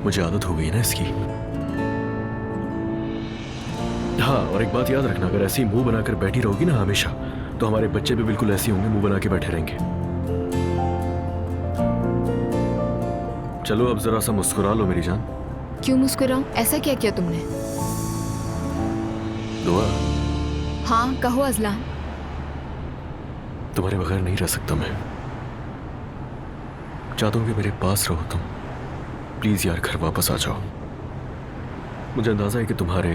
मुझे आदत हो गई ना इसकी। हाँ, और एक बात याद रखना, अगर ऐसे ही मुंह बनाकर बैठी रहोगी ना हमेशा, तो हमारे बच्चे भी बिल्कुल ऐसे होंगे, मुंह बना के बैठे रहेंगे। चलो अब जरा सा मुस्कुरा लो मेरी जान। क्यों मुस्कुराऊं? ऐसा क्या किया तुमने? दुआ। हाँ कहो अजलान। तुम्हारे बगैर नहीं रह सकता मैं। चाहता हूं कि मेरे पास रहो तुम। प्लीज यार घर वापस आ जाओ। मुझे अंदाजा है कि तुम्हारे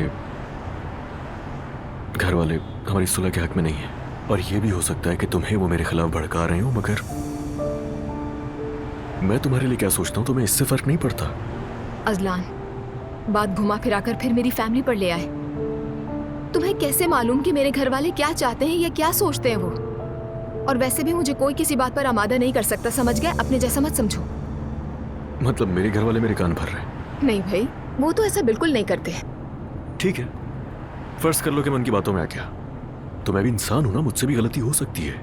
घर वाले हमारी सुलह के हक में नहीं है, और यह भी हो सकता है कि तुम्हें वो मेरे खिलाफ भड़का रहे हो, मगर मैं तुम्हारे लिए क्या सोचता हूं तुम्हें इससे फर्क नहीं पड़ता। अजलान, बात घुमा फिराकर फिर मेरी फैमिली पर ले आए। तुम्हें कैसे मालूम कि मेरे घर वाले क्या चाहते हैं या क्या सोचते हैं वो? और वैसे भी मुझे कोई किसी बात पर आमादा नहीं कर सकता, समझ गए? अपने जैसा मत समझो। मतलब मेरे घर वाले मेरे कान भर रहे हैं? नहीं भाई, वो तो ऐसा बिल्कुल नहीं करते। ठीक है, फर्ज कर लो कि मैं उनकी बातों में आ गया, तो मैं भी इंसान हूं ना, मुझसे भी गलती हो सकती है।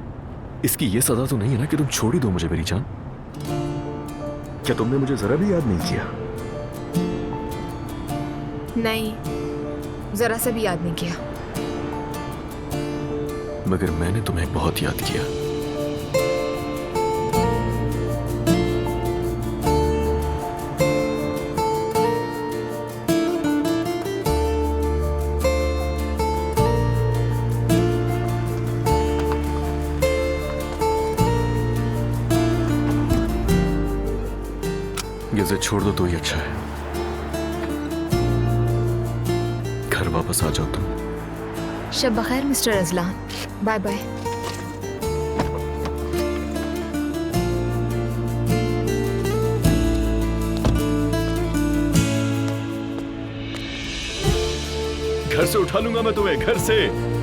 इसकी ये सजा तो नहीं है ना कि तुम छोड़ ही दो मुझे मेरी जान। क्या तुमने मुझे जरा भी याद नहीं किया? नहीं, जरा सा भी याद नहीं किया। मगर मैंने तुम्हें बहुत याद किया। ये जिद छोड़ दो तो ही अच्छा है। घर वापस आ जाओ तुम। शब बखैर मिस्टर अजलान। Bye bye. घर से उठा लूंगा मैं तुम्हें, घर से।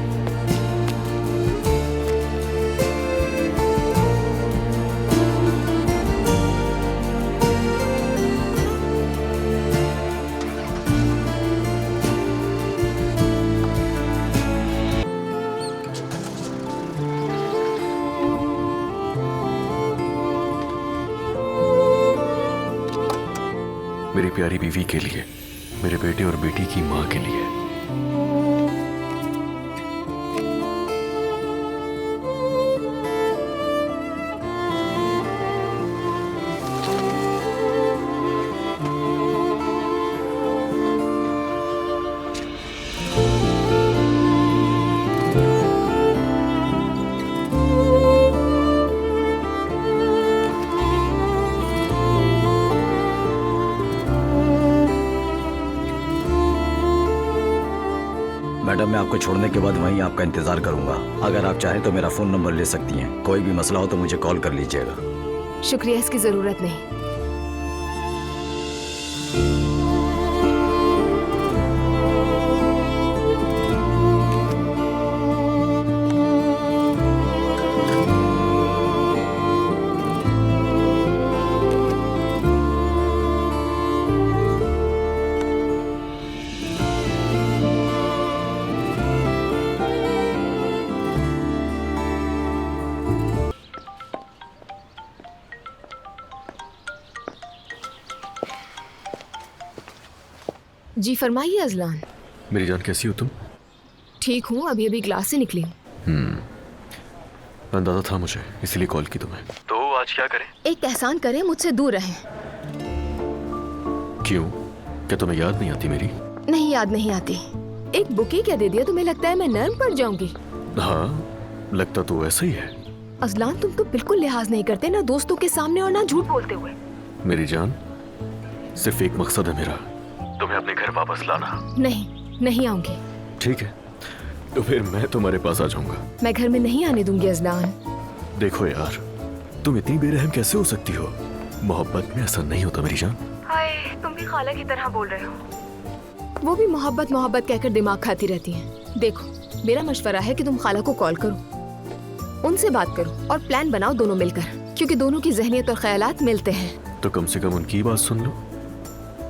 मेरी प्यारी बीवी के लिए, मेरे बेटे और बेटी की मां के लिए। मैडम, मैं आपको छोड़ने के बाद वहीं आपका इंतजार करूंगा। अगर आप चाहें तो मेरा फोन नंबर ले सकती हैं। कोई भी मसला हो तो मुझे कॉल कर लीजिएगा। शुक्रिया, इसकी जरूरत नहीं। जी फरमाइए अजलान। मेरी जान कैसी हो तुम? ठीक हूँ, अभी अभी क्लास से निकली हूँ। अंदाजा था मुझे, इसीलिए कॉल की तुम्हें। तो आज क्या करें? एक एहसान करें, मुझसे दूर रहें। क्यों? क्या तुम्हें याद नहीं आती मेरी? नहीं, याद नहीं आती। एक बुके क्या दे दिया, तुम्हें लगता है मैं नर्म पड़ जाऊंगी? हाँ, लगता तो ऐसा ही है। अजलान, तुम तो बिल्कुल लिहाज नहीं करते, ना दोस्तों के सामने और ना झूठ बोलते हुए। मेरी जान, सिर्फ एक मकसद है मेरा, तुम्हें अपने घर वापस लाना। नहीं, नहीं आऊंगी। ठीक है, तो फिर मैं तुम्हारे पास आ जाऊंगा। मैं घर में नहीं आने दूंगी अजलान। देखो यार, तुम इतनी बेरहम कैसे हो सकती हो? मोहब्बत में ऐसा नहीं होता मेरी जान। हाय, तुम भी खाला की तरह बोल रहे हो। वो भी मोहब्बत मोहब्बत कहकर दिमाग खाती रहती हैं। देखो, मेरा मशवरा है कि तुम खाला को कॉल करो, उनसे बात करो और प्लान बनाओ दोनों मिलकर, क्योंकि दोनों की ज़हनियत और ख्यालात मिलते हैं। तो कम से कम उनकी बात सुन लो।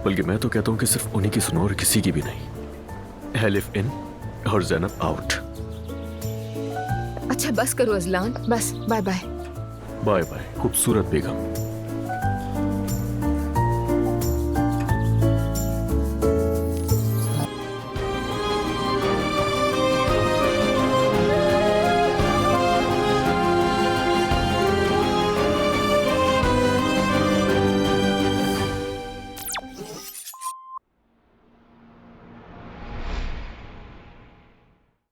बल्कि मैं तो कहता हूँ कि सिर्फ उन्हीं की सुनो और किसी की भी नहीं। हेलिफ इन और ज़ैनब आउट। अच्छा बस करो अजलान, बस। Bye bye. बाय बाय खूबसूरत बेगम।